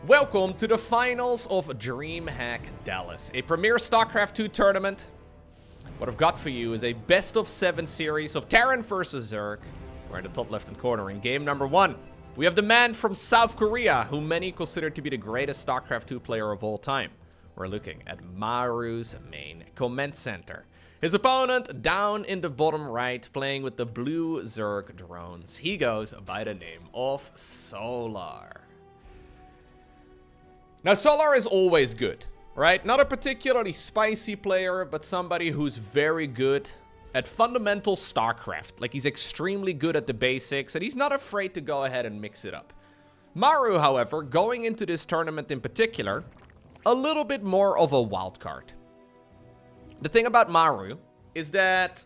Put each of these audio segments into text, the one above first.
Welcome to the finals of DreamHack Dallas, a premier StarCraft 2 tournament. What I've got for you is a best-of-7 series of Terran versus Zerg. We're in the top left-hand corner in game number 1. We have the man from South Korea, who many consider to be the greatest StarCraft 2 player of all time. We're looking at Maru's main command center. His opponent, down in the bottom right, playing with the blue Zerg drones. He goes by the name of Solar. Now, Solar is always good, right? Not a particularly spicy player, but somebody who's very good at fundamental StarCraft. Like, he's extremely good at the basics, and he's not afraid to go ahead and mix it up. Maru, however, going into this tournament in particular, a little bit more of a wild card. The thing about Maru is that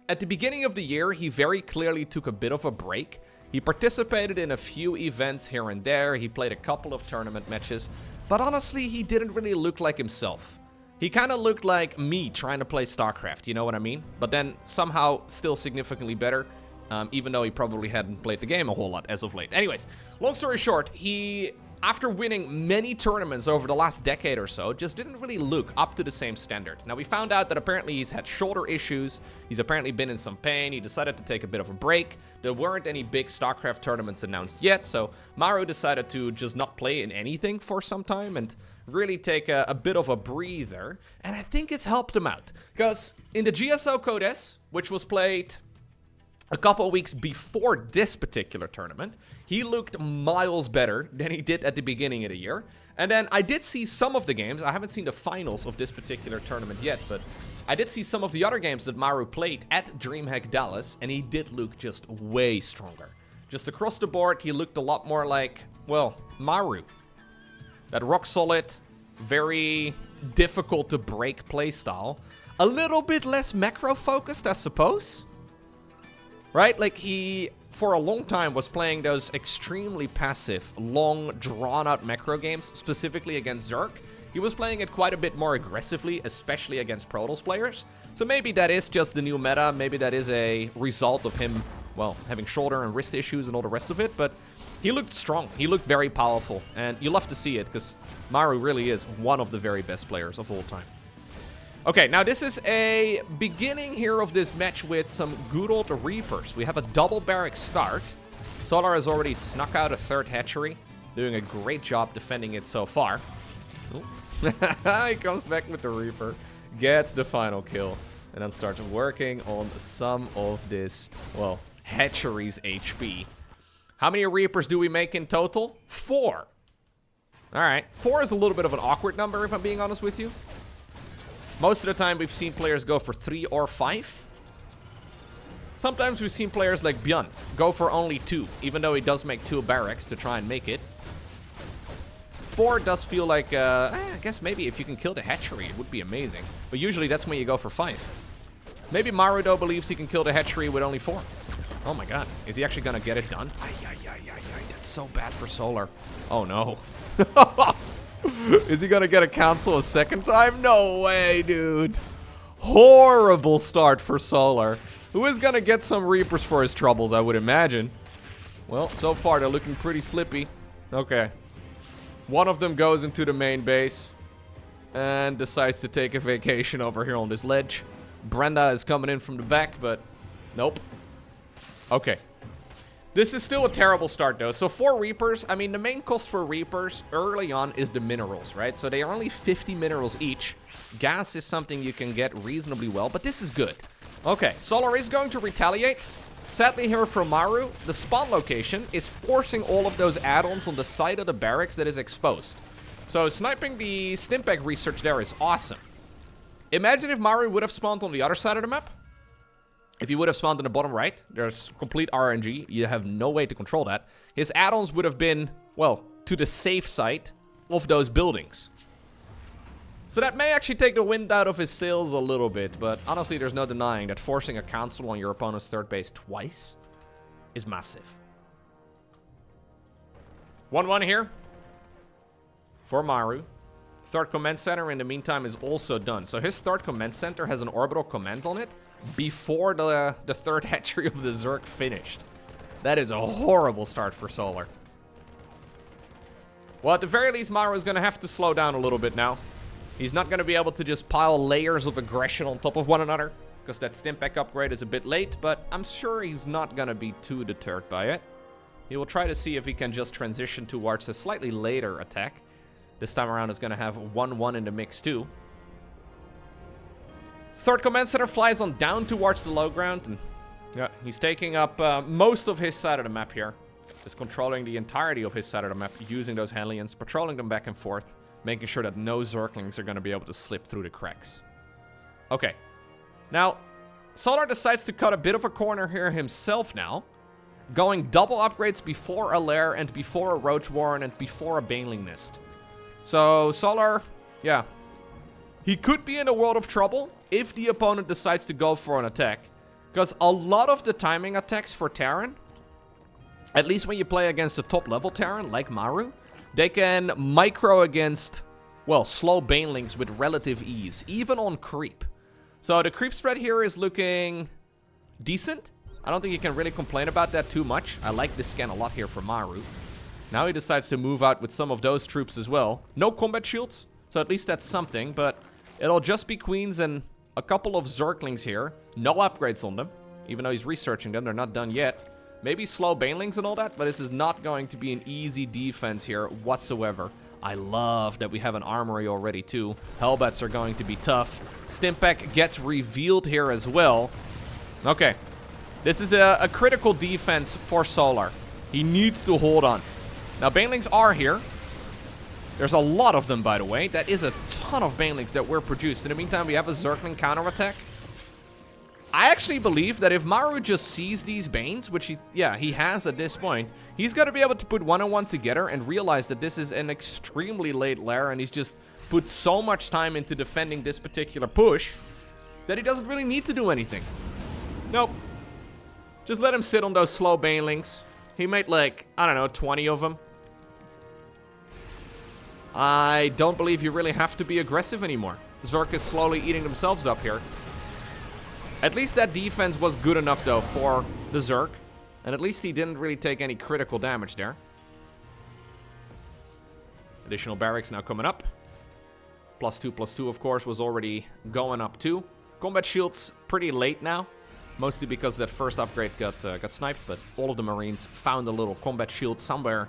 at the beginning of the year, he very clearly took a bit of a break. He participated in a few events here and there. He played a couple of tournament matches. But honestly, he didn't really look like himself. He kind of looked like me trying to play StarCraft, you know what I mean? But then somehow still significantly better, even though he probably hadn't played the game a whole lot as of late. Anyways, long story short, he, after winning many tournaments over the last decade or so, just didn't really look up to the same standard. Now, we found out that apparently he's had shoulder issues. He's apparently been in some pain. He decided to take a bit of a break. There weren't any big StarCraft tournaments announced yet, so Maru decided to just not play in anything for some time and really take a bit of a breather. And I think it's helped him out, because in the GSO Code S, which was played a couple of weeks before this particular tournament, he looked miles better than he did at the beginning of the year. And then I did see some of the games. I haven't seen the finals of this particular tournament yet, but I did see some of the other games that Maru played at DreamHack Dallas, and he did look just way stronger. Just across the board, he looked a lot more like, well, Maru. That rock-solid, very difficult to break playstyle. A little bit less macro-focused, I suppose. Right? Like, he, for a long time, was playing those extremely passive, long, drawn-out macro games, specifically against Zerg. He was playing it quite a bit more aggressively, especially against Protoss players. So maybe that is just the new meta. Maybe that is a result of him, well, having shoulder and wrist issues and all the rest of it. But he looked strong. He looked very powerful. And you love to see it, because Maru really is one of the very best players of all time. Okay, now this is a beginning here of this match with some good old Reapers. We have a double barrack start. Solar has already snuck out a third hatchery, doing a great job defending it so far. He comes back with the Reaper, gets the final kill, and then starts working on some of this, well, hatchery's HP. How many Reapers do we make in total? 4. Alright, 4 is a little bit of an awkward number, if I'm being honest with you. Most of the time, we've seen players go for 3 or 5. Sometimes we've seen players like Björn go for only 2, even though he does make 2 barracks to try and make it. 4 does feel like, I guess maybe if you can kill the hatchery, it would be amazing. But usually that's when you go for 5. Maybe Maru, though, believes he can kill the hatchery with only 4. Oh my god, is he actually gonna get it done? That's so bad for Solar. Oh no. Is he gonna get a council a second time? No way, dude. Horrible start for Solar. Who is gonna get some Reapers for his troubles, I would imagine. Well, so far they're looking pretty slippy. Okay. One of them goes into the main base and decides to take a vacation over here on this ledge. Brenda is coming in from the back, but nope. Okay. This is still a terrible start, though. So for Reapers, I mean, the main cost for Reapers early on is the minerals, right? So they are only 50 minerals each. Gas is something you can get reasonably well, but this is good. Okay, Solar is going to retaliate. Sadly here for Maru, the spawn location is forcing all of those add-ons on the side of the barracks that is exposed. So sniping the Stimpeg research there is awesome. Imagine if Maru would have spawned on the other side of the map. If he would have spawned in the bottom right, there's complete RNG. You have no way to control that. His add-ons would have been, well, to the safe side of those buildings. So that may actually take the wind out of his sails a little bit, but honestly, there's no denying that forcing a council on your opponent's third base twice is massive. 1-1 here for Maru. Third command center in the meantime is also done. So his third command center has an orbital command on it before the third hatchery of the Zerg finished. That is a horrible start for Solar. Well, at the very least, Maru is going to have to slow down a little bit now. He's not going to be able to just pile layers of aggression on top of one another, because that Stimpack upgrade is a bit late, but I'm sure he's not going to be too deterred by it. He will try to see if he can just transition towards a slightly later attack. This time around is going to have 1-1 in the mix too. Third command center flies on down towards the low ground, and yeah, he's taking up most of his side of the map here. Is controlling the entirety of his side of the map, using those Hellions, patrolling them back and forth, making sure that no Zerglings are going to be able to slip through the cracks. Okay. Now, Solar decides to cut a bit of a corner here himself now, going double upgrades before a Lair and before a Roach Warren and before a Baneling Nest. So, Solar, yeah, he could be in a world of trouble if the opponent decides to go for an attack, because a lot of the timing attacks for Terran, at least when you play against a top-level Terran like Maru, they can micro against, well, slow Banelings with relative ease, even on creep. So the creep spread here is looking decent. I don't think you can really complain about that too much. I like this scan a lot here for Maru. Now he decides to move out with some of those troops as well. No combat shields, so at least that's something, but it'll just be Queens and a couple of Zerglings here. No upgrades on them, even though he's researching them. They're not done yet. Maybe slow Banelings and all that, but this is not going to be an easy defense here whatsoever. I love that we have an armory already too. Hellbats are going to be tough. Stimpack gets revealed here as well. Okay. This is a critical defense for Solar. He needs to hold on. Now, Banelings are here. There's a lot of them, by the way. That is a ton of Banelings that were produced. In the meantime, we have a Zergling counterattack. I actually believe that if Maru just sees these Banes, which he has at this point, he's going to be able to put one and one together and realize that this is an extremely late lair, and he's just put so much time into defending this particular push that he doesn't really need to do anything. Nope. Just let him sit on those slow Banelings. He made like, I don't know, 20 of them. I don't believe you really have to be aggressive anymore. Zerg is slowly eating themselves up here. At least that defense was good enough, though, for the Zerg. And at least he didn't really take any critical damage there. Additional barracks now coming up. +2/+2, of course, was already going up, too. Combat shields pretty late now. Mostly because that first upgrade got sniped. But all of the Marines found a little combat shield somewhere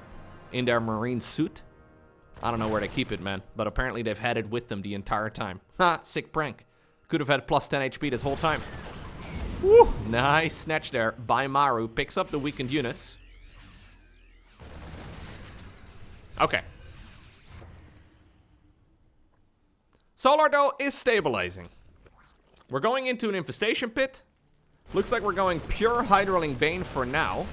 in their Marine suit. I don't know where they keep it, man. But apparently they've had it with them the entire time. Ha! Sick prank. Could have had +10 HP this whole time. Woo! Nice snatch there by Maru. Picks up the weakened units. Okay. Solar, though, is stabilizing. We're going into an infestation pit. Looks like we're going pure Hydraling Bane for now.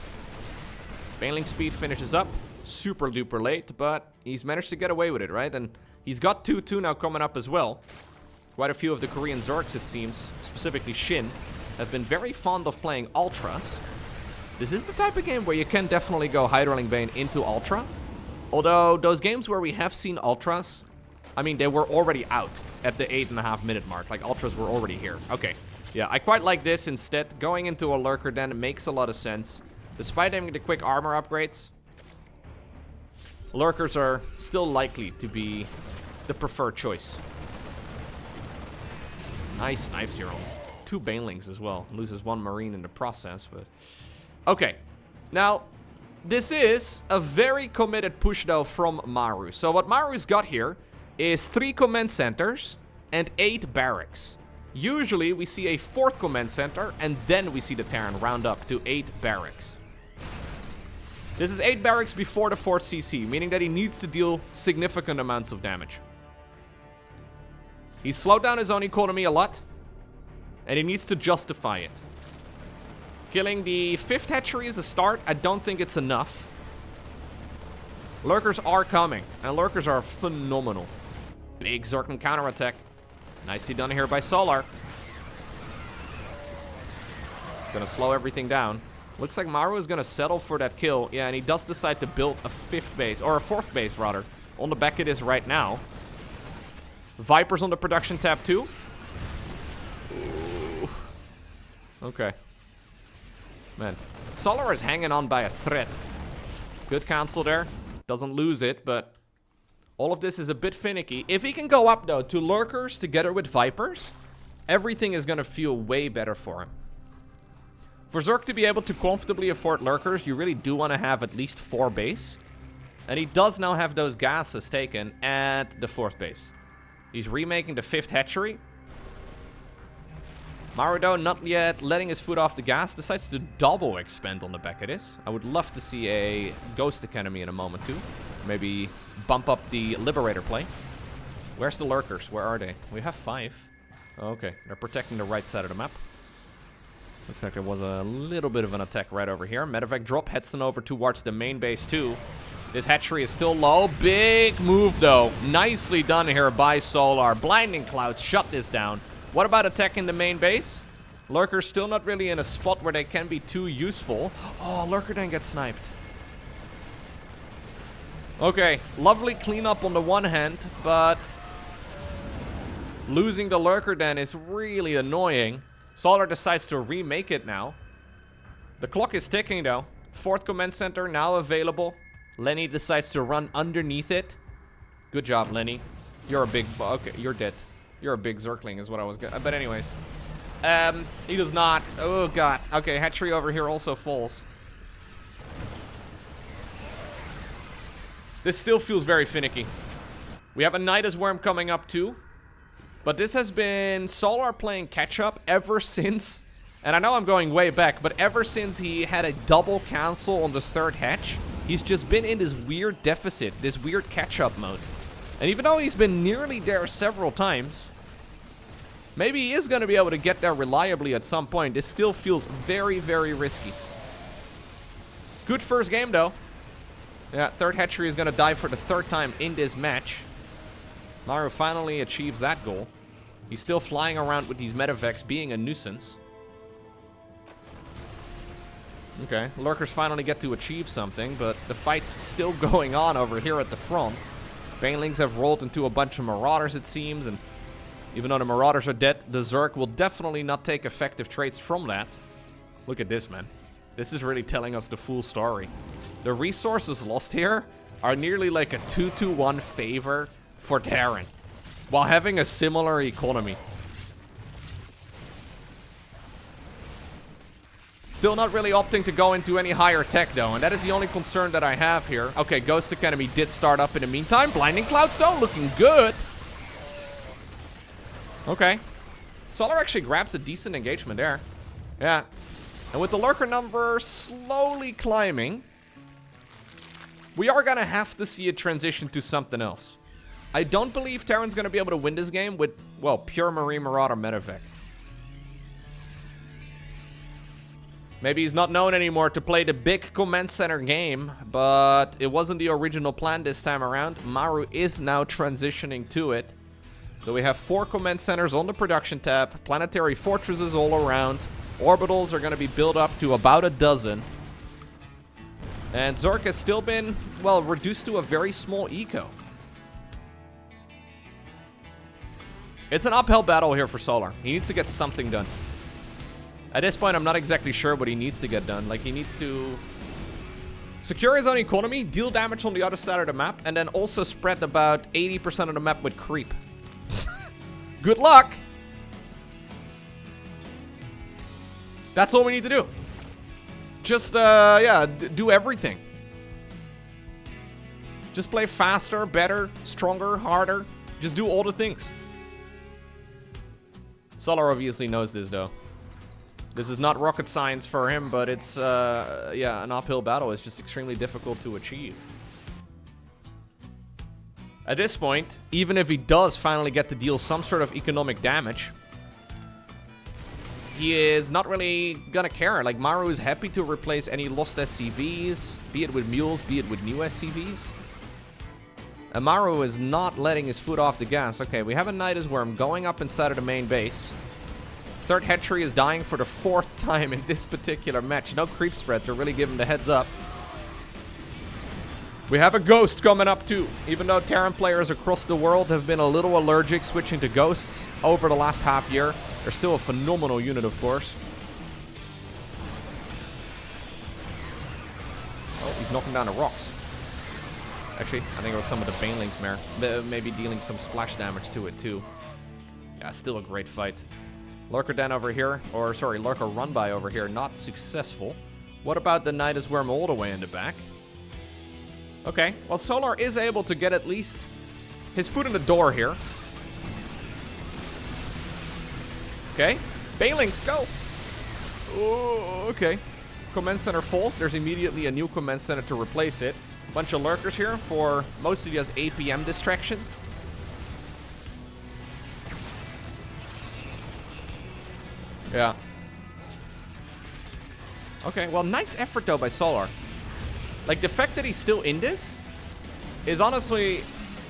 Baneling speed finishes up. Super duper late, but he's managed to get away with it, right? And he's got 2/2 now coming up as well. Quite a few of the Korean Zergs, it seems, specifically Shin, have been very fond of playing Ultras. This is the type of game where you can definitely go Hydraling Bane into Ultra. Although, those games where we have seen Ultras, I mean, they were already out at the 8.5 minute mark. Like, Ultras were already here. Okay. Yeah, I quite like this instead. Going into a Lurker Den makes a lot of sense. Despite having the quick armor upgrades, Lurkers are still likely to be the preferred choice. Nice snipes here on 2 Banelings as well. Loses 1 Marine in the process, but... Okay. Now, this is a very committed push, though, from Maru. So what Maru's got here is 3 command centers and 8 barracks. Usually, we see a 4th command center, and then we see the Terran round up to 8 barracks. This is 8 barracks before the 4th CC, meaning that he needs to deal significant amounts of damage. He slowed down his own economy a lot, and he needs to justify it. Killing the 5th hatchery is a start. I don't think it's enough. Lurkers are coming, and Lurkers are phenomenal. Big Zergling counterattack. Nicely done here by Solar. Gonna slow everything down. Looks like Maru is gonna settle for that kill. Yeah, and he does decide to build a 5th base, or a 4th base, rather, on the back of this right now. Vipers on the production tab too. Ooh. Okay. Man. Solar is hanging on by a thread. Good cancel there. Doesn't lose it, but All of this is a bit finicky. If he can go up, though, to Lurkers together with Vipers, everything is going to feel way better for him. For Zerg to be able to comfortably afford Lurkers, you really do want to have at least 4 base. And he does now have those gases taken at the 4th base. He's remaking the 5th hatchery. Maru, though, not yet letting his foot off the gas. Decides to double expand on the back of this. I would love to see a Ghost Academy in a moment, too. Maybe bump up the Liberator play. Where's the Lurkers? Where are they? We have 5. Oh, okay, they're protecting the right side of the map. Looks like there was a little bit of an attack right over here. Medevac drop heads on over towards the main base, too. This hatchery is still low. Big move, though. Nicely done here by Solar. Blinding Clouds shut this down. What about attacking the main base? Lurker's still not really in a spot where they can be too useful. Oh, Lurker then gets sniped. Okay, lovely cleanup on the one hand, but losing the Lurker then is really annoying. Solar decides to remake it now. The clock is ticking, though. 4th command center now available. Lenny decides to run underneath it. Good job, Lenny. You're a big... Okay, you're dead. You're a big Zergling is what I was gonna... But anyways. He does not. Oh, God. Okay, hatchery over here also falls. This still feels very finicky. We have a Nidus Worm coming up, too. But this has been Solar playing catch-up ever since... And I know I'm going way back, but ever since he had a double cancel on the 3rd hatch... He's just been in this weird deficit, this weird catch-up mode. And even though he's been nearly there several times, maybe he is going to be able to get there reliably at some point. This still feels very, very risky. Good first game, though. Yeah, 3rd hatchery is going to die for the 3rd time in this match. Maru finally achieves that goal. He's still flying around with these medevacs, being a nuisance. Okay, Lurkers finally get to achieve something, but the fight's still going on over here at the front. Banelings have rolled into a bunch of Marauders, it seems, and even though the Marauders are dead, the Zerg will definitely not take effective traits from that. Look at this, man. This is really telling us the full story. The resources lost here are nearly like a 2-to-1 favor for Terran, while having a similar economy. Still not really opting to go into any higher tech, though, and that is the only concern that I have here. Okay, Ghost Academy did start up in the meantime. Blinding Clouds, though, looking good. Okay. Solar actually grabs a decent engagement there. Yeah. And with the Lurker number slowly climbing, we are going to have to see a transition to something else. I don't believe Terran's going to be able to win this game with, well, pure Marine Marauder Medevac. Maybe he's not known anymore to play the big command center game, but it wasn't the original plan this time around. Maru is now transitioning to it. So we have 4 command centers on the production tab, planetary fortresses all around. Orbitals are going to be built up to about a dozen. And Zerg has still been, well, reduced to a very small eco. It's an uphill battle here for Solar. He needs to get something done. At this point, I'm not exactly sure what he needs to get done. Like, he needs to secure his own economy, deal damage on the other side of the map, and then also spread about 80% of the map with creep. Good luck! That's all we need to do. Just, yeah, do everything. Just play faster, better, stronger, harder. Just do all the things. Solar obviously knows this, though. This is not rocket science for him, but it's, yeah, an uphill battle. It's just extremely difficult to achieve. At this point, even if he does finally get to deal some sort of economic damage, he is not really gonna care. Like, Maru is happy to replace any lost SCVs, be it with mules, be it with new SCVs. And Maru is not letting his foot off the gas. Okay, we have a Nidus Worm going up inside of the main base. 3rd hatchery is dying for the 4th time in this particular match. No creep spread to really give him the heads up. We have a Ghost coming up too. Even though Terran players across the world have been a little allergic switching to Ghosts over the last half year, they're still a phenomenal unit, of course. Oh, he's knocking down the rocks. Actually, I think it was some of the Banelings, maybe dealing some splash damage to it too. Yeah, still a great fight. Lurker Den over here, or sorry, Lurker Run By over here, not successful. What about the Nidus Worm all the way in the back? Okay, well, Solar is able to get at least his foot in the door here. Okay, Banelings, go! Oh, okay. Command Center falls. There's immediately a new Command Center to replace it. Bunch of Lurkers here for mostly just APM distractions. Yeah. Okay, well, nice effort, though, by Solar. Like, the fact that he's still in this is honestly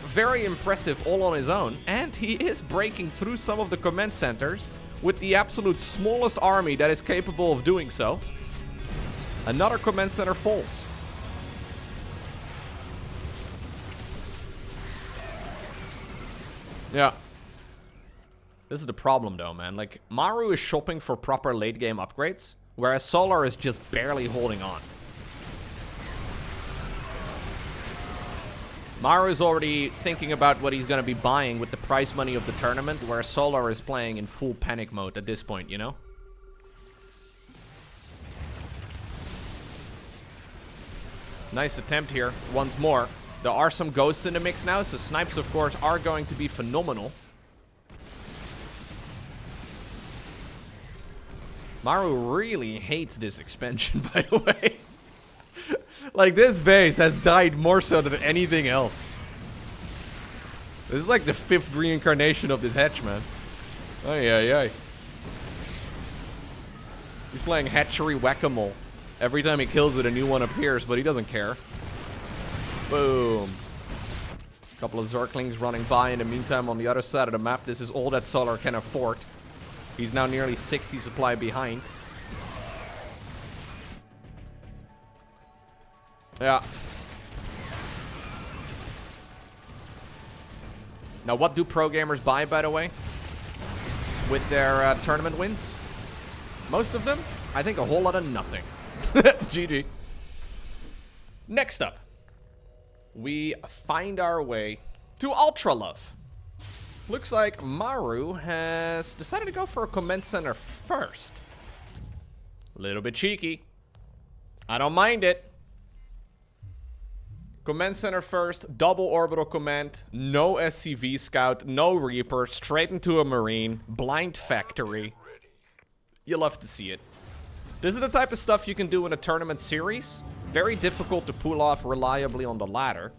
very impressive all on his own. And he is breaking through some of the command centers with the absolute smallest army that is capable of doing so. Another command center falls. Yeah. This is the problem, though, man. Like, Maru is shopping for proper late-game upgrades, whereas Solar is just barely holding on. Maru is already thinking about what he's going to be buying with the prize money of the tournament, whereas Solar is playing in full panic mode at this point, you know? Nice attempt here, once more. There are some ghosts in the mix now, so snipes, of course, are going to be phenomenal. Maru really hates this expansion, by the way. Like, this base has died more so than anything else. This is like the 5th reincarnation of this hatch, man. Ay, ay, ay. He's playing hatchery whack-a-mole. Every time he kills it, a new one appears, but he doesn't care. Boom. A couple of Zerglings running by in the meantime on the other side of the map. This is all that Solar can afford. He's now nearly 60 supply behind. Yeah. Now, what do pro gamers buy, by the way, with their tournament wins? Most of them? I think a whole lot of nothing. GG. Next up, we find our way to Ultra Love. Looks like Maru has decided to go for a command center first. A little bit cheeky. I don't mind it. Command center first, double orbital command, no SCV scout, no Reaper, straight into a Marine, blind factory. You love to see it. This is the type of stuff you can do in a tournament series. Very difficult to pull off reliably on the ladder.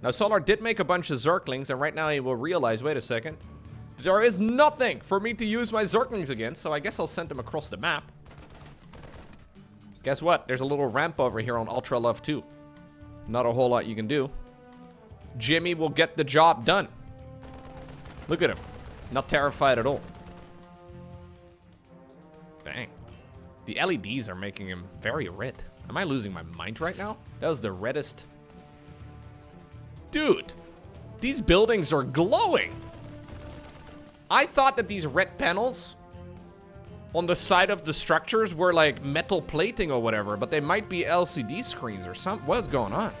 Now, Solar did make a bunch of Zerglings, and right now he will realize, wait a second, there is nothing for me to use my Zerglings against, so I guess I'll send them across the map. Guess what? There's a little ramp over here on Ultra Love 2. Not a whole lot you can do. Jimmy will get the job done. Look at him. Not terrified at all. Dang. The LEDs are making him very red. Am I losing my mind right now? That was the reddest. Dude, these buildings are glowing. I thought that these red panels on the side of the structures were like metal plating or whatever, but they might be LCD screens or something. What's going on?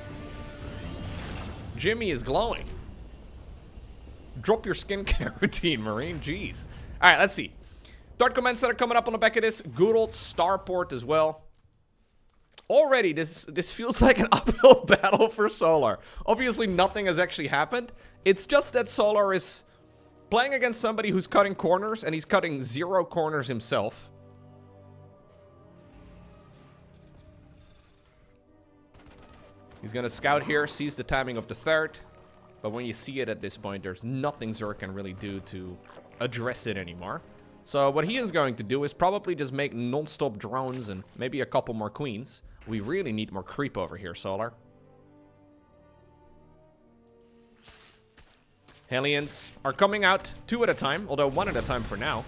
Jimmy is glowing. Drop your skincare routine, Marine. Jeez. All right, let's see. Third command center coming up on the back of this. Good old Starport as well. Already, this feels like an uphill battle for Solar. Obviously, nothing has actually happened. It's just that Solar is playing against somebody who's cutting corners, and he's cutting 0 corners himself. He's going to scout here, sees the timing of the third. But when you see it at this point, there's nothing Zerg can really do to address it anymore. So what he is going to do is probably just make non-stop drones and maybe a couple more queens. We really need more creep over here, Solar. Hellions are coming out 2 at a time, although 1 at a time for now.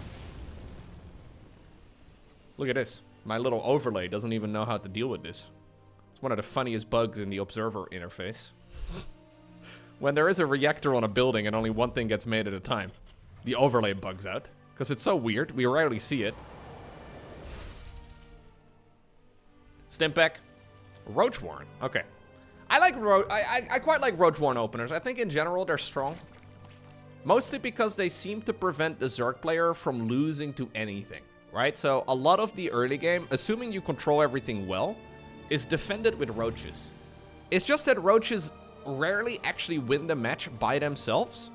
Look at this. My little overlay doesn't even know how to deal with this. It's one of the funniest bugs in the observer interface. When there is a reactor on a building and only one thing gets made at a time, the overlay bugs out. Because it's so weird, we rarely see it. Stimpek. Roach Warren. Okay. I quite like Roach Warren openers. I think in general they're strong. Mostly because they seem to prevent the Zerg player from losing to anything, right? So a lot of the early game, assuming you control everything well, is defended with Roaches. It's just that Roaches rarely actually win the match by themselves.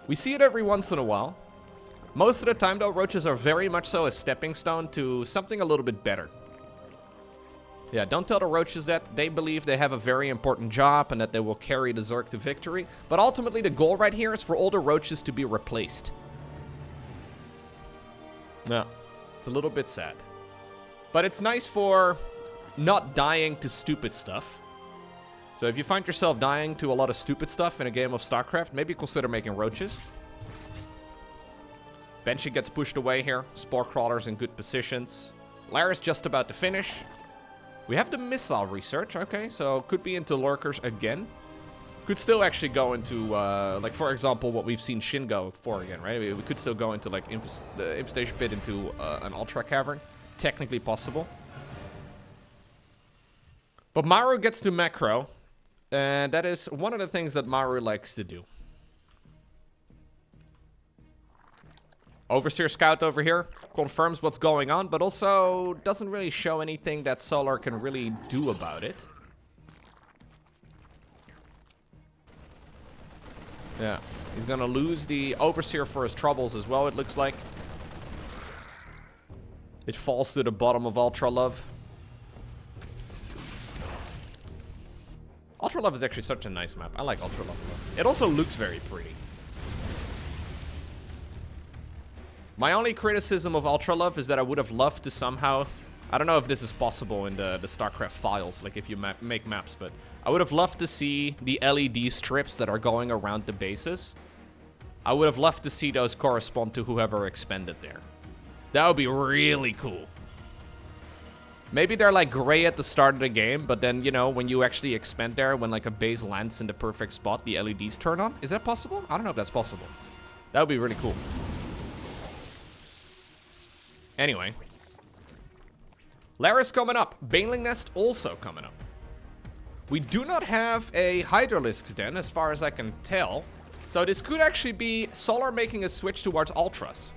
We see it every once in a while. Most of the time, though, Roaches are very much so a stepping stone to something a little bit better. Yeah, don't tell the Roaches that. They believe they have a very important job and that they will carry the Zerg to victory. But ultimately, the goal right here is for all the Roaches to be replaced. Yeah, it's a little bit sad. But it's nice for not dying to stupid stuff. So if you find yourself dying to a lot of stupid stuff in a game of StarCraft, maybe consider making Roaches. Banshee gets pushed away here. Spore Crawler's in good positions. Lara's just about to finish. We have the missile research, okay, so could be into lurkers again. Could still actually go into, like, for example, what we've seen Shin go for again, right? We could still go into, like, the infestation pit into an Ultra Cavern. Technically possible. But Maru gets to macro, and that is one of the things that Maru likes to do. Overseer Scout over here confirms what's going on, but also doesn't really show anything that Solar can really do about it. Yeah, he's gonna lose the Overseer for his troubles as well, it looks like. It falls to the bottom of Ultra Love. Ultra Love is actually such a nice map. I like Ultra Love. It also looks very pretty. My only criticism of Ultra Love is that I would have loved to somehow... I don't know if this is possible in the StarCraft files, like if you make maps, but I would have loved to see the LED strips that are going around the bases. I would have loved to see those correspond to whoever expended there. That would be really cool. Maybe they're like gray at the start of the game, but then, you know, when you actually expend there, when like a base lands in the perfect spot, the LEDs turn on. Is that possible? I don't know if that's possible. That would be really cool. Anyway. Laris coming up. Baneling Nest also coming up. We do not have a Hydralisk's Den, as far as I can tell. So this could actually be Solar making a switch towards Ultras.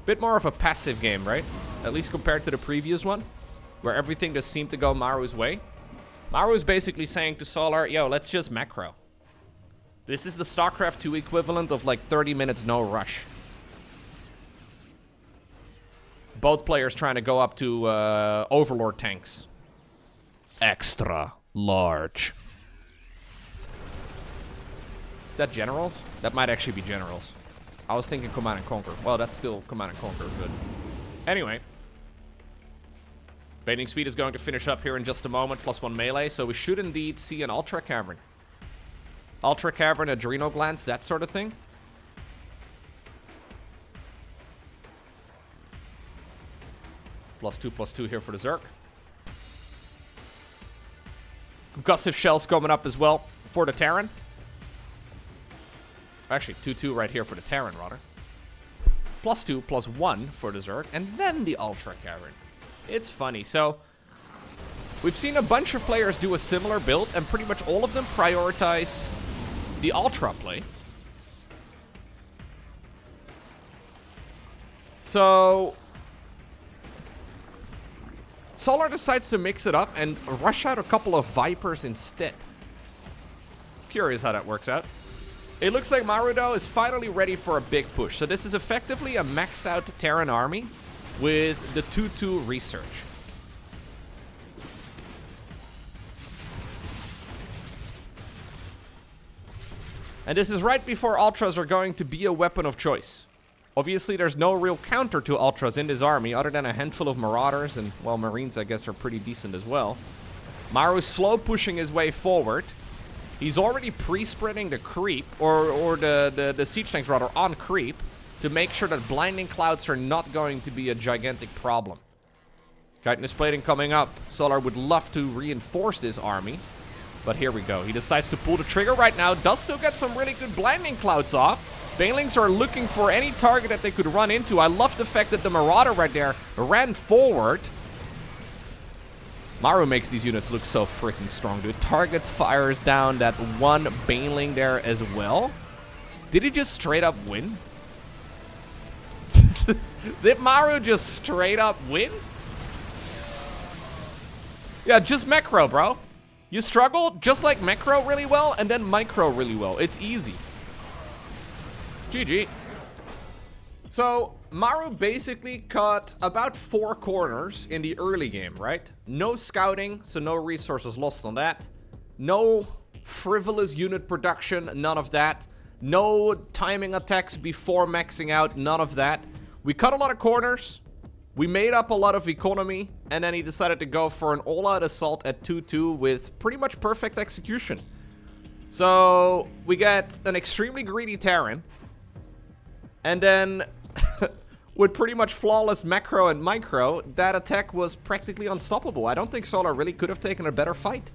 Bit more of a passive game, right? At least compared to the previous one, where everything just seemed to go Maru's way. Maru's basically saying to Solar, yo, let's just macro. This is the StarCraft 2 equivalent of like 30 minutes no rush. Both players trying to go up to Overlord tanks. Extra large. Is that generals? That might actually be generals. I was thinking Command and Conquer. Well, that's still Command and Conquer, but... Anyway. Baiting speed is going to finish up here in just a moment, +1 melee, so we should indeed see an Ultra Cavern. Ultra Cavern, Adrenal Glands, that sort of thing. +2/+2 here for the Zerg. Concussive Shells coming up as well for the Terran. Actually, 2/2 right here for the Terran, rather. +2/+1 for the Zerg, and then the Ultra Cavern. It's funny, so... We've seen a bunch of players do a similar build, and pretty much all of them prioritize the Ultra play. So... Solar decides to mix it up and rush out a couple of Vipers instead. Curious how that works out. It looks like Maru, though, is finally ready for a big push. So this is effectively a maxed out Terran army with the 2/2 research. And this is right before Ultras are going to be a weapon of choice. Obviously, there's no real counter to Ultras in this army other than a handful of Marauders, and, well, Marines, I guess, are pretty decent as well. Maru's slow pushing his way forward. He's already pre-spreading the creep, or the siege tanks, rather, on creep, to make sure that blinding clouds are not going to be a gigantic problem. Chitinous plating coming up. Solar would love to reinforce this army, but here we go. He decides to pull the trigger right now. Does still get some really good blinding clouds off. Banelings are looking for any target that they could run into. I love the fact that the Marauder right there ran forward. Maru makes these units look so freaking strong, dude. Targets fires down that one Baneling there as well. Did he just straight up win? Did Maru just straight up win? Yeah, just macro, bro. You struggle just like macro really well and then micro really well. It's easy. GG. So, Maru basically cut about 4 corners in the early game, right? No scouting, so no resources lost on that. No frivolous unit production, none of that. No timing attacks before maxing out, none of that. We cut a lot of corners. We made up a lot of economy, and then he decided to go for an all-out assault at 2-2 with pretty much perfect execution. So, we get an extremely greedy Terran. And then, with pretty much flawless macro and micro, that attack was practically unstoppable. I don't think Solar really could have taken a better fight.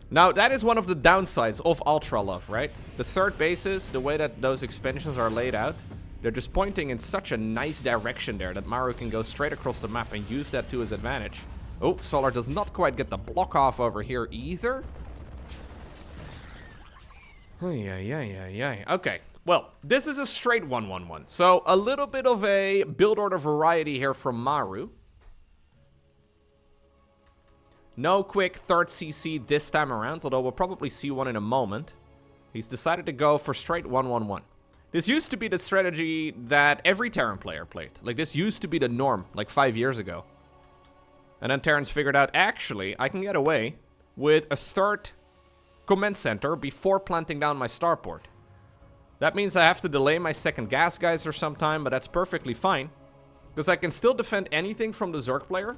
Now, that is one of the downsides of Ultra Love, right? The third bases, the way that those expansions are laid out, they're just pointing in such a nice direction there that Maru can go straight across the map and use that to his advantage. Oh, Solar does not quite get the block off over here either. Okay. Well, this is a straight 1-1-1. So, a little bit of a build order variety here from Maru. No quick third CC this time around, although we'll probably see one in a moment. He's decided to go for straight 1-1-1. This used to be the strategy that every Terran player played. Like, this used to be the norm, like 5 years ago. And then Terrans figured out, actually, I can get away with a third command center before planting down my starport. That means I have to delay my second gas geyser sometime, but that's perfectly fine. Because I can still defend anything from the Zerg player.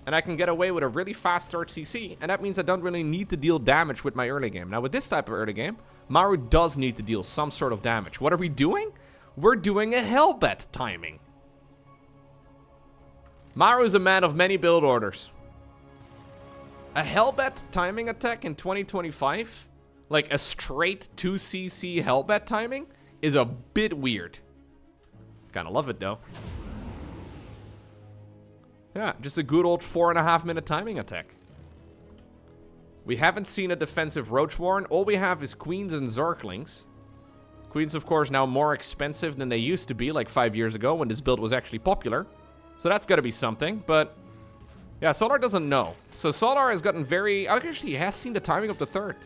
And I can get away with a really fast third CC. And that means I don't really need to deal damage with my early game. Now, with this type of early game, Maru does need to deal some sort of damage. What are we doing? We're doing a Hellbat timing. Maru is a man of many build orders. A Hellbat timing attack in 2025? Like a straight 2cc Hellbat timing is a bit weird. Kinda love it though. Yeah, just a good old 4.5 minute timing attack. We haven't seen a defensive Roach Warren. All we have is Queens and Zerglings. Queens, of course, now more expensive than they used to be like 5 years ago when this build was actually popular. So that's gotta be something, but yeah, Solar doesn't know. So Solar has gotten very... Actually, he has seen the timing of the third.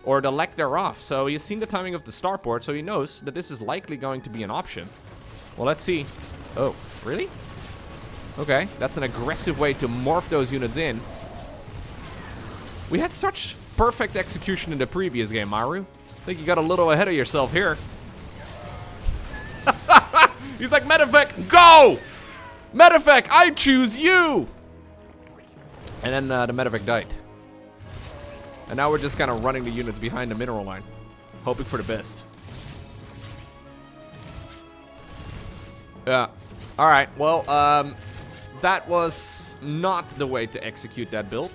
Or the lack thereof. So he's seen the timing of the starport, so he knows that this is likely going to be an option. Well, let's see. Oh, really? Okay, that's an aggressive way to morph those units in. We had such perfect execution in the previous game, Maru. I think you got a little ahead of yourself here. He's like, Medevac, go! Medevac, I choose you! And then the Medevac died. And now we're just kind of running the units behind the mineral line. Hoping for the best. Yeah. Alright, well, that was not the way to execute that build.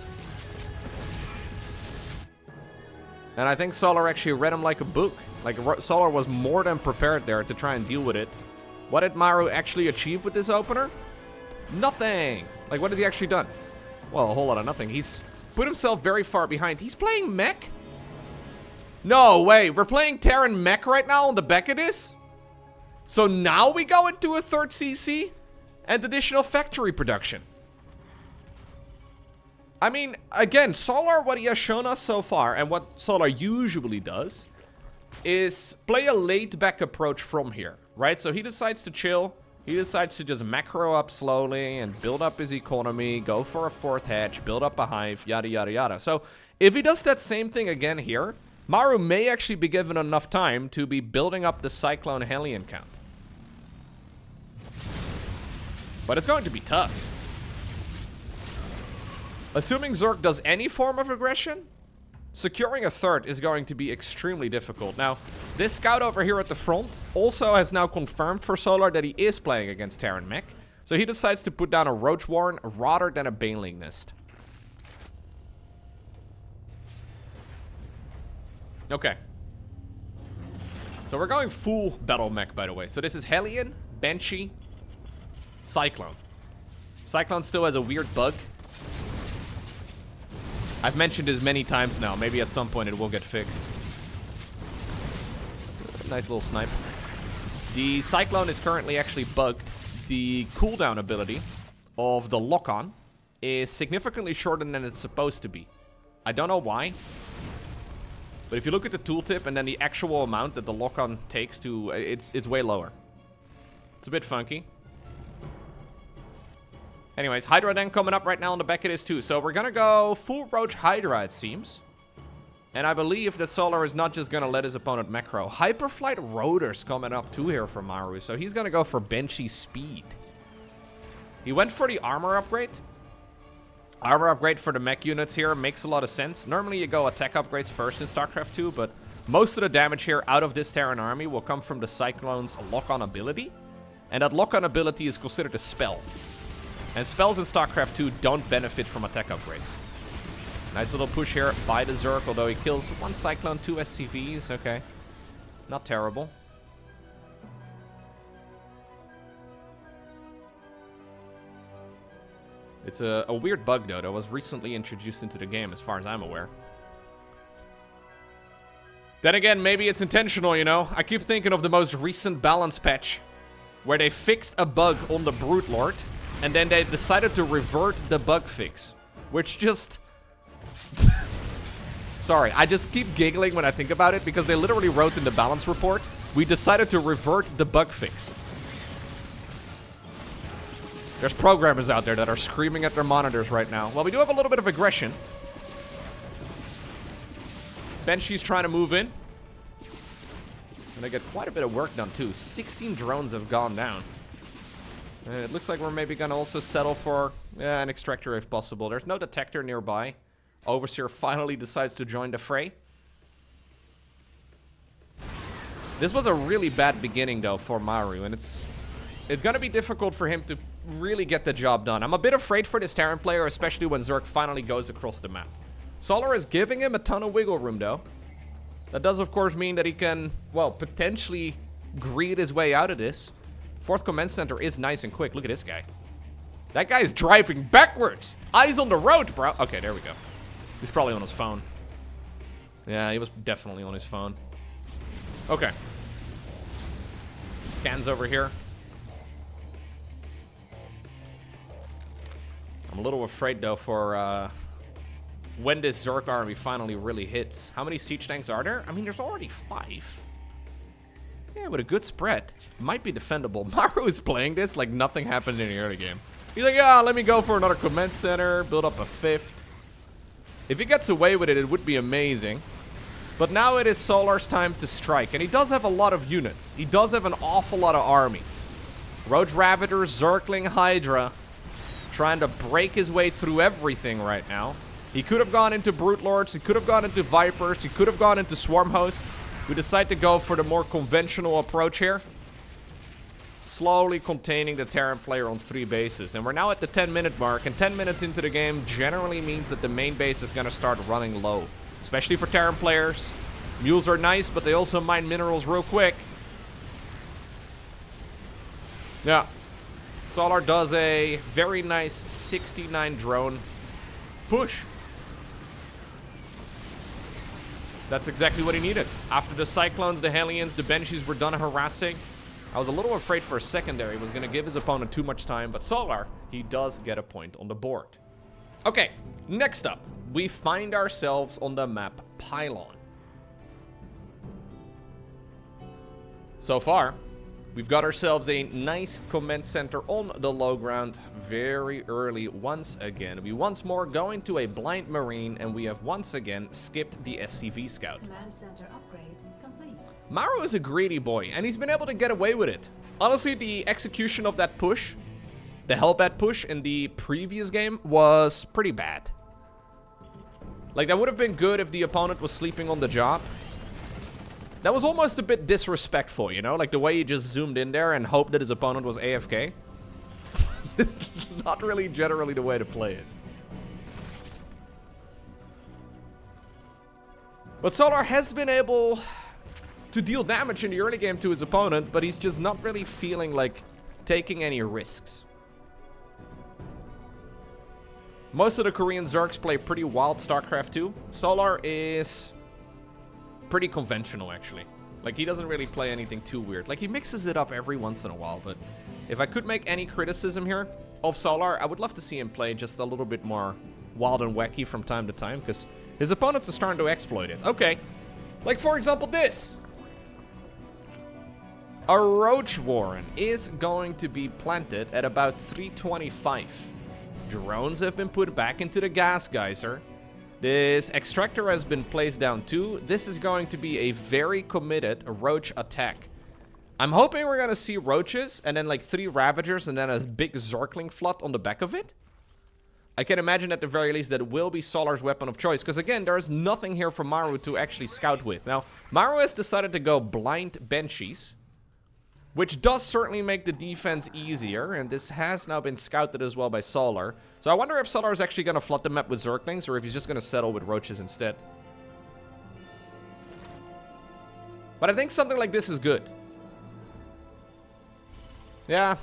And I think Solar actually read him like a book. Like, Solar was more than prepared there to try and deal with it. What did Maru actually achieve with this opener? Nothing! Like, what has he actually done? Well, a whole lot of nothing. He's put himself very far behind. He's playing mech? No way. We're playing Terran mech right now on the back of this? So now we go into a third CC and additional factory production. I mean, again, Solar, what he has shown us so far, and what Solar usually does, is play a laid-back approach from here, right? So he decides to chill. He decides to just macro up slowly and build up his economy, go for a fourth hatch, build up a hive, yada, yada, yada. So if he does that same thing again here, Maru may actually be given enough time to be building up the Cyclone Hellion count. But it's going to be tough. Assuming Zerg does any form of aggression, securing a third is going to be extremely difficult. Now, this scout over here at the front also has now confirmed for Solar that he is playing against Terran mech. So he decides to put down a Roach Warren rather than a Baneling Nest. Okay. So we're going full battle mech, by the way. So this is Hellion, Banshee, Cyclone. Cyclone still has a weird bug. I've mentioned this many times now. Maybe at some point it will get fixed. Nice little snipe. The Cyclone is currently actually bugged. The cooldown ability of the lock-on is significantly shorter than it's supposed to be. I don't know why. But if you look at the tooltip and then the actual amount that the lock-on takes to... It's way lower. It's a bit funky. Anyways, Hydra then coming up right now on the back of this too. So we're gonna go full Roach Hydra, it seems. And I believe that Solar is not just gonna let his opponent macro. Hyperflight Rotors coming up too here for Maru. So he's gonna go for Banshee Speed. He went for the armor upgrade. Armor upgrade for the mech units here makes a lot of sense. Normally you go attack upgrades first in StarCraft 2, but most of the damage here out of this Terran army will come from the Cyclone's lock-on ability. And that lock-on ability is considered a spell. And spells in StarCraft 2 don't benefit from attack upgrades. Nice little push here by the Zerg, although he kills one Cyclone, 2 SCVs. Okay. Not terrible. It's a weird bug, though, that was recently introduced into the game, as far as I'm aware. Then again, maybe it's intentional, you know? I keep thinking of the most recent balance patch, where they fixed a bug on the Brute Lord, and then they decided to revert the bug fix. Which just... Sorry, I just keep giggling when I think about it, because they literally wrote in the balance report, we decided to revert the bug fix. There's programmers out there that are screaming at their monitors right now. Well, we do have a little bit of aggression. Banshee's trying to move in. And they get quite a bit of work done, too. 16 drones have gone down. And it looks like we're maybe going to also settle for an extractor if possible. There's no detector nearby. Overseer finally decides to join the fray. This was a really bad beginning, though, for Maru. And it's going to be difficult for him to really get the job done. I'm a bit afraid for this Terran player, especially when Zerg finally goes across the map. Solar is giving him a ton of wiggle room, though. That does, of course, mean that he can, well, potentially greed his way out of this. 4th Command Center is nice and quick. Look at this guy. That guy is driving backwards. Eyes on the road, bro. Okay, there we go. He's probably on his phone. Yeah, he was definitely on his phone. Okay. Scans over here. I'm a little afraid, though, for when this Zerg army finally really hits. How many siege tanks are there? I mean, there's already 5. Yeah, with a good spread. It might be defendable. Maru is playing this like nothing happened in the early game. He's like, yeah, let me go for another command center, build up a 5th. If he gets away with it, it would be amazing. But now it is Solar's time to strike. And he does have a lot of units. He does have an awful lot of army. Roach Ravager, Zergling, Hydra. Trying to break his way through everything right now. He could have gone into Brute Lords. He could have gone into Vipers. He could have gone into Swarm Hosts. We decide to go for the more conventional approach here. Slowly containing the Terran player on 3 bases. And we're now at the 10-minute mark. And 10 minutes into the game generally means that the main base is going to start running low. Especially for Terran players. Mules are nice, but they also mine minerals real quick. Yeah. Solar does a very nice 69 drone push. That's exactly what he needed. After the Cyclones, the Hellions, the Banshees were done harassing. I was a little afraid for a secondary. Was going to give his opponent too much time. But Solar, he does get a point on the board. Okay, next up, we find ourselves on the map Pylon. So far, we've got ourselves a nice command center on the low ground very early once again. We once more go into a blind marine, and we have once again skipped the SCV scout. Command center upgrade complete. Maru is a greedy boy, and he's been able to get away with it. Honestly, the execution of that push, the Hellbat push in the previous game, was pretty bad. Like, that would have been good if the opponent was sleeping on the job. That was almost a bit disrespectful, you know? Like, the way he just zoomed in there and hoped that his opponent was AFK. Not really generally the way to play it. But Solar has been able to deal damage in the early game to his opponent, but he's just not really feeling like taking any risks. Most of the Korean Zergs play pretty wild StarCraft 2. Solar is pretty conventional, actually. Like, he doesn't really play anything too weird. Like, he mixes it up every once in a while, but if I could make any criticism here of Solar, I would love to see him play just a little bit more wild and wacky from time to time, because his opponents are starting to exploit it. Okay. Like, for example, this. A Roach Warren is going to be planted at about 325. Drones have been put back into the gas geyser. This extractor has been placed down too. This is going to be a very committed roach attack. I'm hoping we're going to see roaches and then like 3 ravagers and then a big Zergling flood on the back of it. I can imagine at the very least that will be Solar's weapon of choice. Because again, there is nothing here for Maru to actually scout with. Now, Maru has decided to go blind Banshees, which does certainly make the defense easier, and this has now been scouted as well by Solar. So I wonder if Solar is actually going to flood the map with Zerglings, or if he's just going to settle with Roaches instead. But I think something like this is good. Yeah,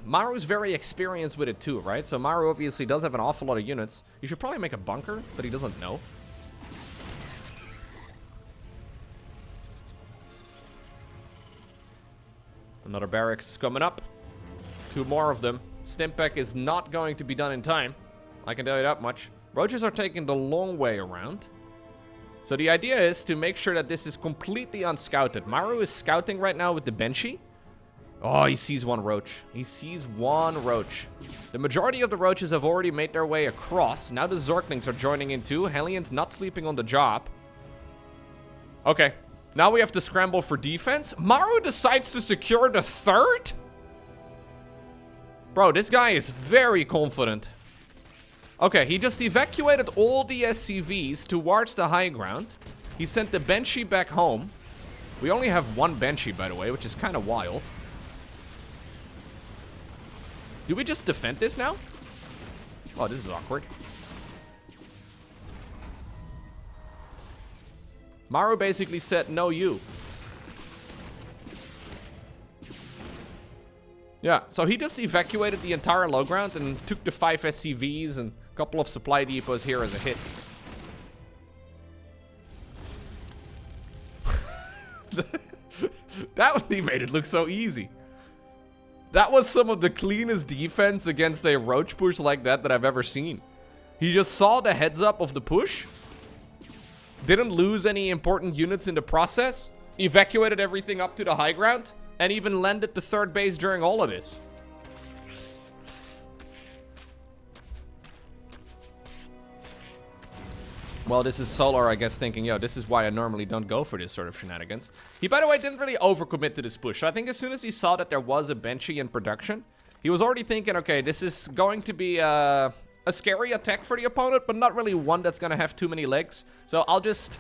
Maru's very experienced with it too, right? So Maru obviously does have an awful lot of units. You should probably make a bunker, but he doesn't know. Another barracks coming up. 2 more of them. Stimpack is not going to be done in time. I can tell you that much. Roaches are taking the long way around. So the idea is to make sure that this is completely unscouted. Maru is scouting right now with the Banshee. Oh, he sees 1 roach. He sees 1 roach. The majority of the roaches have already made their way across. Now the Zerglings are joining in too. Hellions not sleeping on the job. Okay. Now we have to scramble for defense. Maru decides to secure the 3rd? Bro, this guy is very confident. Okay, he just evacuated all the SCVs towards the high ground. He sent the Banshee back home. We only have 1 Banshee, by the way, which is kind of wild. Do we just defend this now? Oh, this is awkward. Maru basically said, no you. Yeah, so he just evacuated the entire low ground and took the 5 SCVs and a couple of supply depots here as a hit. That one, he made it look so easy. That was some of the cleanest defense against a roach push like that I've ever seen. He just saw the heads up of the push. Didn't lose any important units in the process. Evacuated everything up to the high ground. And even landed the 3rd base during all of this. Well, this is Solar, I guess, thinking, yo, this is why I normally don't go for this sort of shenanigans. He, by the way, didn't really overcommit to this push. So I think as soon as he saw that there was a Banshee in production, he was already thinking, okay, this is going to be a scary attack for the opponent, but not really one that's gonna have too many legs. So I'll just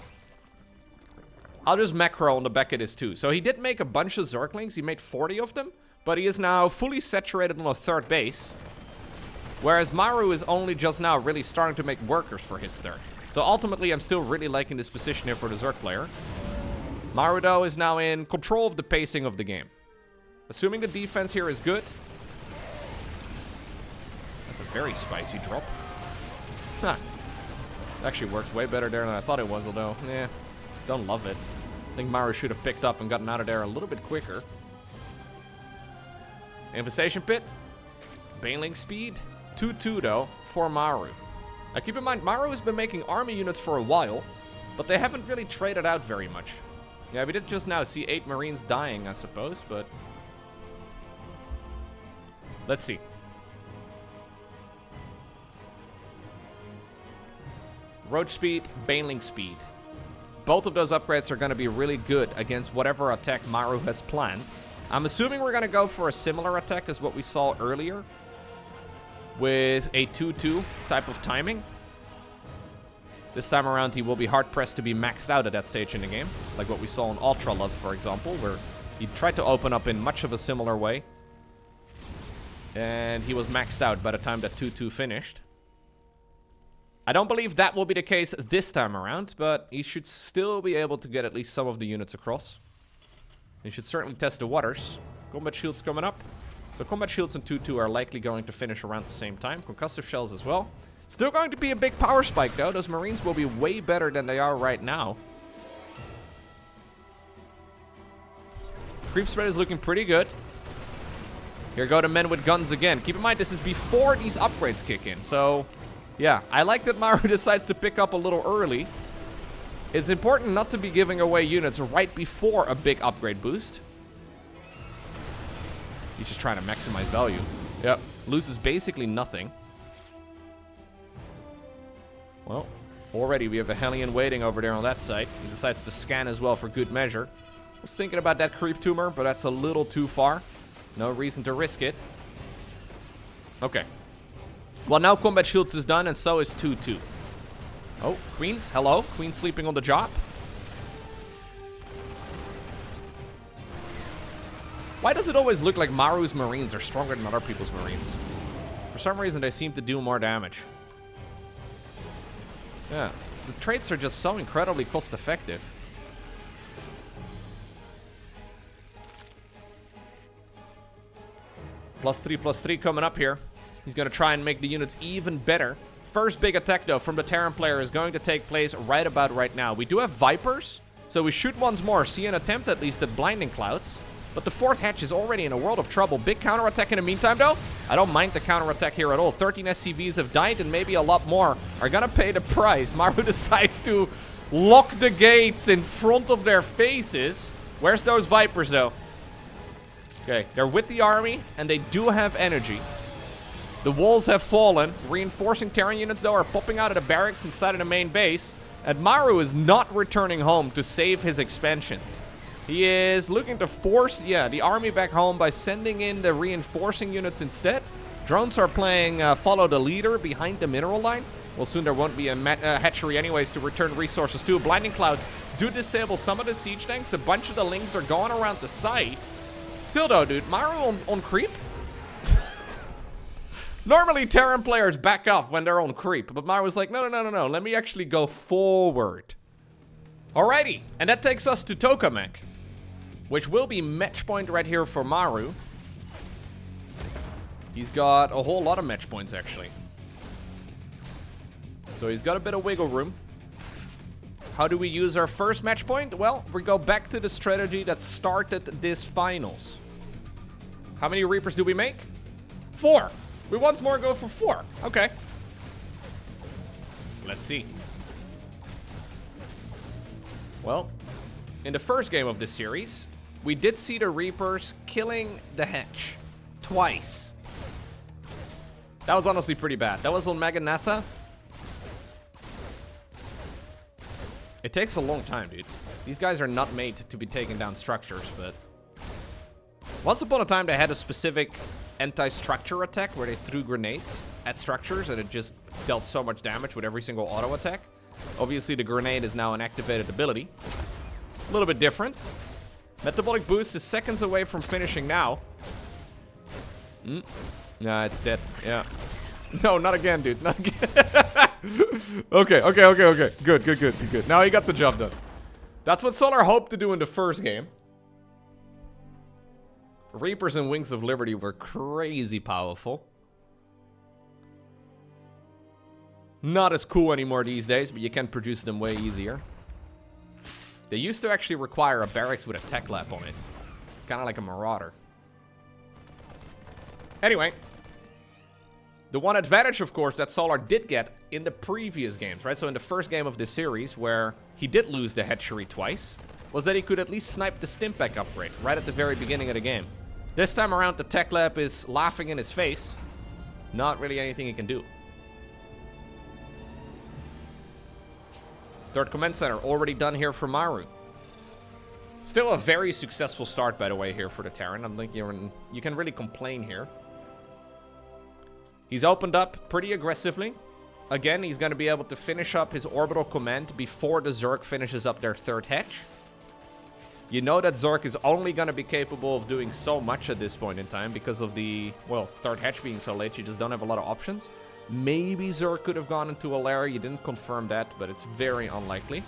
macro on the back of this too. So he did make a bunch of Zerglings. He made 40 of them, but he is now fully saturated on a 3rd base. Whereas Maru is only just now really starting to make workers for his 3rd. So ultimately, I'm still really liking this position here for the Zerg player. Maru, though, is now in control of the pacing of the game. Assuming the defense here is good. That's a very spicy drop. Huh. It actually works way better there than I thought it was, although, yeah, don't love it. I think Maru should have picked up and gotten out of there a little bit quicker. Infestation Pit. Baneling speed. 2-2, though, for Maru. Now, keep in mind, Maru has been making army units for a while, but they haven't really traded out very much. Yeah, we did just now see 8 Marines dying, I suppose, but... let's see. Roach speed, Baneling speed. Both of those upgrades are going to be really good against whatever attack Maru has planned. I'm assuming we're going to go for a similar attack as what we saw earlier, with a 2-2 type of timing. This time around, he will be hard-pressed to be maxed out at that stage in the game, like what we saw in Ultra Love, for example, where he tried to open up in much of a similar way. And he was maxed out by the time that 2-2 finished. I don't believe that will be the case this time around, but he should still be able to get at least some of the units across. He should certainly test the waters. Combat shields coming up. So combat shields and 2-2 are likely going to finish around the same time. Concussive shells as well. Still going to be a big power spike though. Those Marines will be way better than they are right now. Creep spread is looking pretty good. Here go the men with guns again. Keep in mind, this is before these upgrades kick in. So, yeah. I like that Maru decides to pick up a little early. It's important not to be giving away units right before a big upgrade boost. He's just trying to maximize value. Yep. Loses basically nothing. Well, already we have a Hellion waiting over there on that side. He decides to scan as well for good measure. I was thinking about that creep tumor, but that's a little too far. No reason to risk it. Okay. Well, now combat shields is done, and so is 2-2. Oh, Queens. Hello. Queen sleeping on the job. Why does it always look like Maru's Marines are stronger than other people's Marines? For some reason, they seem to do more damage. Yeah. The traits are just so incredibly cost-effective. +3/+3 coming up here. He's going to try and make the units even better. First big attack, though, from the Terran player is going to take place right about right now. We do have Vipers, so we should once more see an attempt at least at Blinding Clouds. But the 4th hatch is already in a world of trouble. Big counterattack in the meantime, though. I don't mind the counterattack here at all. 13 SCVs have died, and maybe a lot more are going to pay the price. Maru decides to lock the gates in front of their faces. Where's those Vipers, though? Okay, they're with the army, and they do have energy. The walls have fallen. Reinforcing Terran units, though, are popping out of the barracks inside of the main base. And Maru is not returning home to save his expansions. He is looking to force, the army back home by sending in the reinforcing units instead. Drones are playing follow the leader behind the mineral line. Well, soon there won't be a hatchery anyways to return resources to. Blinding Clouds do disable some of the siege tanks. A bunch of the lings are going around the site. Still, though, dude, Maru on creep? Normally, Terran players back off when they're on creep, but Maru's like, no, let me actually go forward. Alrighty, and that takes us to Tokamak, which will be match point right here for Maru. He's got a whole lot of match points, actually. So he's got a bit of wiggle room. How do we use our first match point? Well, we go back to the strategy that started this finals. How many Reapers do we make? 4. We once more go for 4. Okay. Let's see. Well, in the first game of this series, we did see the Reapers killing the hatch twice. That was honestly pretty bad. That was on Maganatha. It takes a long time, dude. These guys are not made to be taking down structures, but... Once upon a time, they had a specific anti-structure attack where they threw grenades at structures and it just dealt so much damage with every single auto attack. Obviously, the grenade is now an activated ability. A little bit different. Metabolic Boost is seconds away from finishing now. Nah, it's dead. Yeah. No, not again, dude. Not again. Okay. Good. Now he got the job done. That's what Solar hoped to do in the first game. Reapers and Wings of Liberty were crazy powerful. Not as cool anymore these days, but you can produce them way easier. They used to actually require a barracks with a tech lab on it. Kind of like a Marauder. Anyway. The one advantage, of course, that Solar did get in the previous games, right? So in the first game of this series, where he did lose the hatchery twice, was that he could at least snipe the Stimpack upgrade right at the very beginning of the game. This time around, the tech lab is laughing in his face. Not really anything he can do. Third Command Center already done here for Maru. Still a very successful start, by the way, here for the Terran. I don't think you can really complain here. He's opened up pretty aggressively. Again, he's going to be able to finish up his orbital command before the Zerg finishes up their third hatch. You know that Zerg is only going to be capable of doing so much at this point in time because of the, well, third hatch being so late, you just don't have a lot of options. Maybe Zerg could have gone into a lair. You didn't confirm that, but it's very unlikely.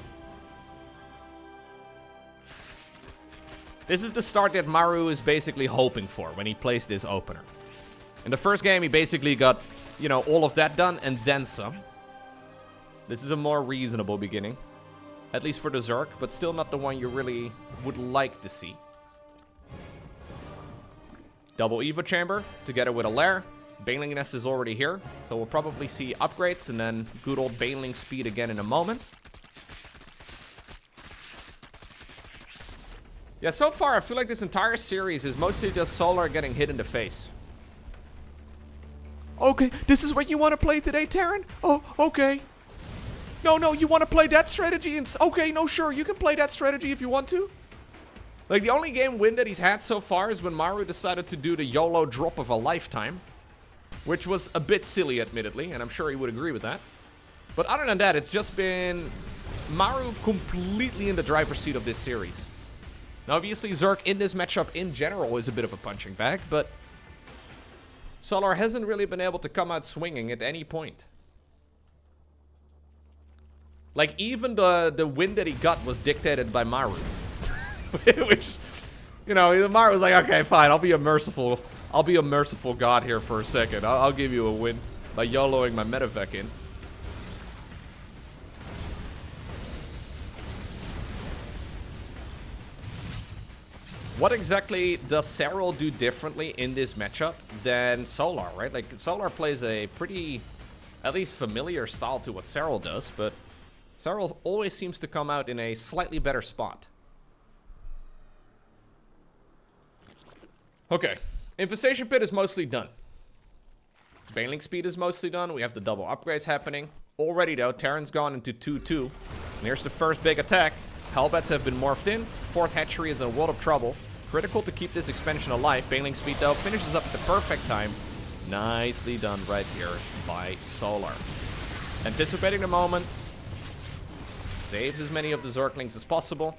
This is the start that Maru is basically hoping for when he plays this opener. In the first game, he basically got, you know, all of that done and then some. This is a more reasonable beginning. At least for the Zerg, but still not the one you really would like to see. Double Evo Chamber together with a lair. Baneling Nest is already here, so we'll probably see upgrades and then good old Baneling speed again in a moment. Yeah, so far I feel like this entire series is mostly just Solar getting hit in the face. Okay, this is what you want to play today, Terran? Oh, okay. No, you want to play that strategy? Okay, no, sure, you can play that strategy if you want to. Like, the only game win that he's had so far is when Maru decided to do the YOLO drop of a lifetime. Which was a bit silly, admittedly, and I'm sure he would agree with that. But other than that, it's just been Maru completely in the driver's seat of this series. Now, obviously, Zerg in this matchup in general is a bit of a punching bag, but Solar hasn't really been able to come out swinging at any point. Like, even the win that he got was dictated by Maru. Which, you know, Maru was like, okay, fine, I'll be a merciful god here for a second. I'll give you a win by YOLOing my medevac in. What exactly does Serral do differently in this matchup than Solar, right? Like, Solar plays a pretty, at least familiar style to what Serral does, but Serral always seems to come out in a slightly better spot. Okay, Infestation Pit is mostly done. Baneling speed is mostly done. We have the double upgrades happening. Already though, Terran's gone into 2-2. And here's the first big attack. Hellbats have been morphed in. Fourth hatchery is in a world of trouble. Critical to keep this expansion alive. Baneling speed though finishes up at the perfect time. Nicely done right here by Solar. Anticipating the moment. Saves as many of the Zerglings as possible.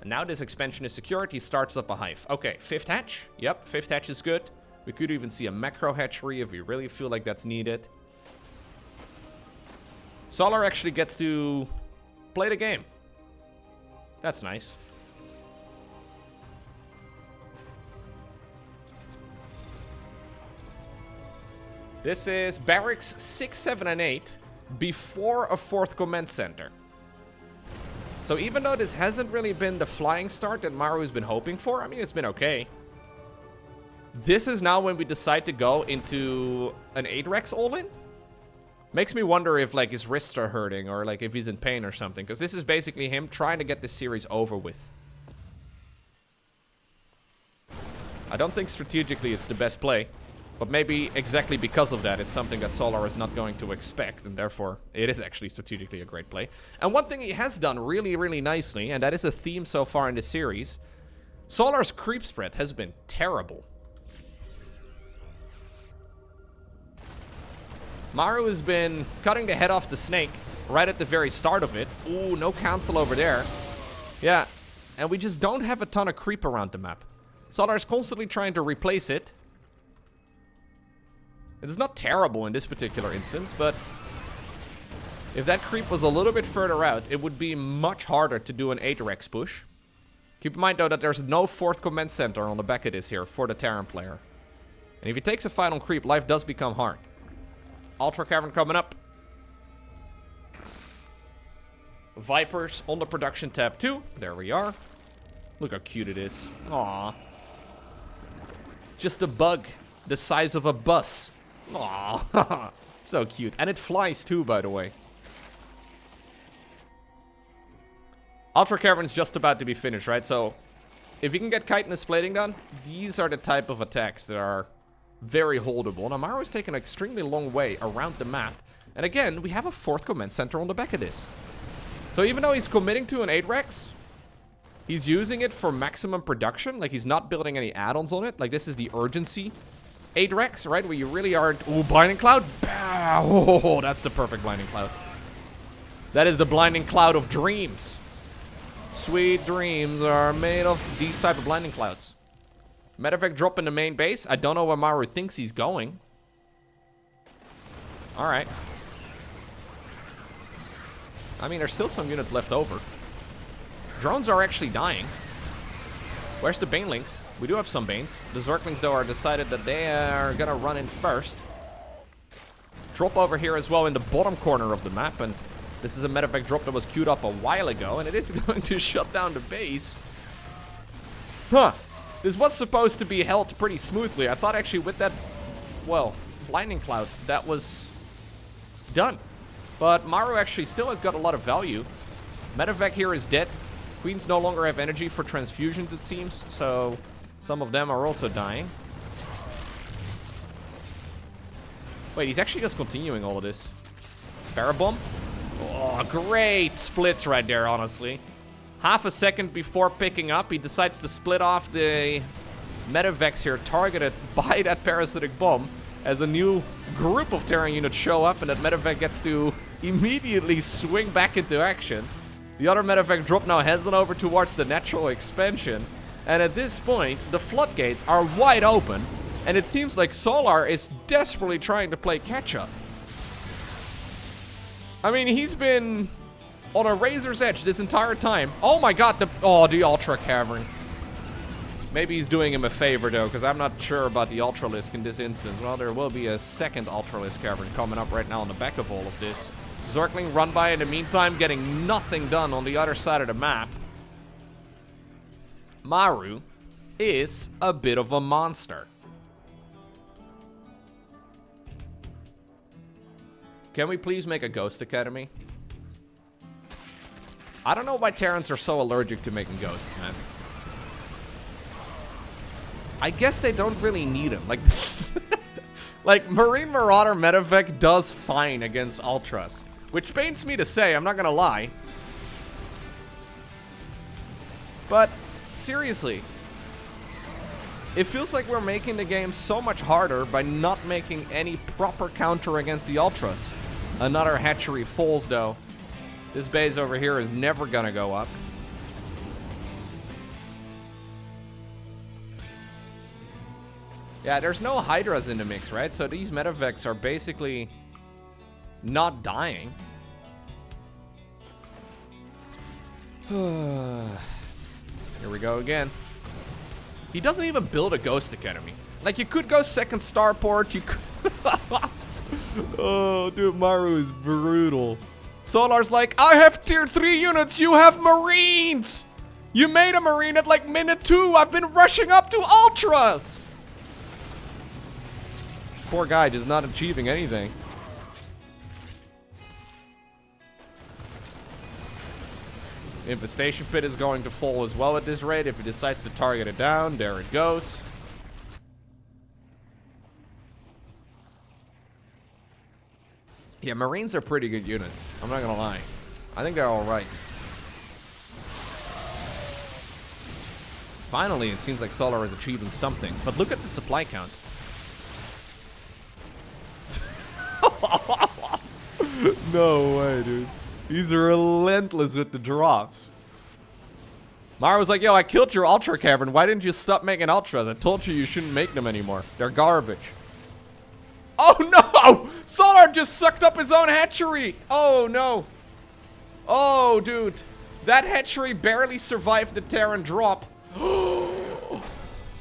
And now this expansion is secured. He starts up a hive. Okay, fifth hatch. Yep, fifth hatch is good. We could even see a macro hatchery if we really feel like that's needed. Solar actually gets to play the game. That's nice. This is Barracks 6, 7, and 8 before a fourth command center. So even though this hasn't really been the flying start that Maru's been hoping for, I mean, it's been okay. This is now when we decide to go into an 8-Rex all-in. Makes me wonder if, like, his wrists are hurting or, like, if he's in pain or something. Because this is basically him trying to get this series over with. I don't think strategically it's the best play. But maybe exactly because of that, it's something that Solar is not going to expect. And therefore, it is actually strategically a great play. And one thing he has done really, really nicely, and that is a theme so far in this series, Solar's creep spread has been terrible. Maru has been cutting the head off the snake right at the very start of it. Ooh, no council over there. Yeah, and we just don't have a ton of creep around the map. Solar is constantly trying to replace it. It's not terrible in this particular instance, but if that creep was a little bit further out, it would be much harder to do an 8-Rex push. Keep in mind, though, that there's no fourth command center on the back of this here for the Terran player. And if he takes a fight on creep, life does become hard. Ultra Cavern coming up. Vipers on the production tab too. There we are. Look how cute it is. Aww. Just a bug the size of a bus. Aww. So cute. And it flies too, by the way. Ultra Cavern's just about to be finished, right? So, if you can get chitinous plating done, these are the type of attacks that are very holdable. Now, Maru is taking an extremely long way around the map. And again, we have a fourth command center on the back of this. So even though he's committing to an 8-Rex, he's using it for maximum production. Like, he's not building any add-ons on it. Like, this is the urgency 8-Rex, right? Where you really are... Ooh, Blinding Cloud. Oh, that's the perfect Blinding Cloud. That is the Blinding Cloud of dreams. Sweet dreams are made of these type of Blinding Clouds. Matter of fact, drop in the main base. I don't know where Maru thinks he's going. Alright. I mean, there's still some units left over. Drones are actually dying. Where's the Banelings? We do have some Banes. The Zerglings, though, are decided that they are gonna run in first. Drop over here as well in the bottom corner of the map, and this is a medevac drop that was queued up a while ago, and it is going to shut down the base. Huh. This was supposed to be held pretty smoothly. I thought actually with that, well, lightning cloud, that was done. But Maru actually still has got a lot of value. Medevac here is dead. Queens no longer have energy for transfusions, it seems, so some of them are also dying. Wait, he's actually just continuing all of this. Parabomb? Oh, great splits right there, honestly. Half a second before picking up, he decides to split off the medevacs here targeted by that parasitic bomb as a new group of Terran units show up, and that medevac gets to immediately swing back into action. The other medevac drop now heads on over towards the natural expansion, and at this point, the floodgates are wide open, and it seems like Solar is desperately trying to play catch-up. I mean, he's been on a razor's edge this entire time. Oh my god, the Ultra Cavern. Maybe he's doing him a favor, though, because I'm not sure about the Ultralisk in this instance. Well, there will be a second Ultralisk Cavern coming up right now on the back of all of this. Zergling run by in the meantime, getting nothing done on the other side of the map. Maru is a bit of a monster. Can we please make a Ghost Academy? I don't know why Terrans are so allergic to making ghosts, man. I guess they don't really need them. Like, like Marine Marauder Medevac does fine against Ultras, which pains me to say, I'm not gonna lie. But, seriously, it feels like we're making the game so much harder by not making any proper counter against the Ultras. Another hatchery falls, though. This base over here is never gonna go up. Yeah, there's no Hydras in the mix, right? So these medevacs are basically not dying. Here we go again. He doesn't even build a Ghost Academy. Like, you could go second starport, you could... Oh, dude, Maru is brutal. Solar's like, I have tier 3 units, you have Marines! You made a Marine at like minute 2, I've been rushing up to Ultras! Poor guy just not achieving anything. Infestation Pit is going to fall as well at this rate if he decides to target it down. There it goes. Yeah, Marines are pretty good units. I'm not gonna lie. I think they're alright. Finally, it seems like Solar is achieving something. But look at the supply count. No way, dude. He's relentless with the drops. Maru was like, yo, I killed your Ultra Cavern. Why didn't you stop making Ultras? I told you you shouldn't make them anymore. They're garbage. Oh, no! Solar just sucked up his own hatchery. Oh, no. Oh, dude. That hatchery barely survived the Terran drop.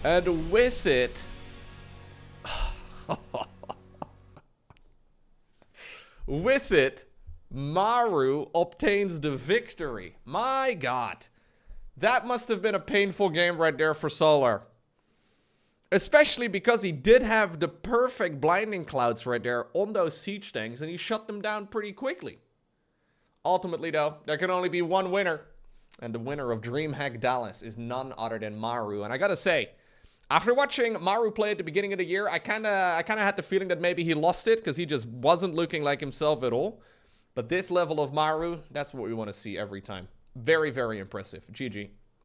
And with it... With it, Maru obtains the victory. My god. That must have been a painful game right there for Solar. Especially because he did have the perfect blinding clouds right there on those siege tanks, and he shut them down pretty quickly. Ultimately, though, there can only be one winner. And the winner of DreamHack Dallas is none other than Maru. And I gotta say, after watching Maru play at the beginning of the year, I kinda had the feeling that maybe he lost it because he just wasn't looking like himself at all. But this level of Maru, that's what we want to see every time. Very, very impressive. GG.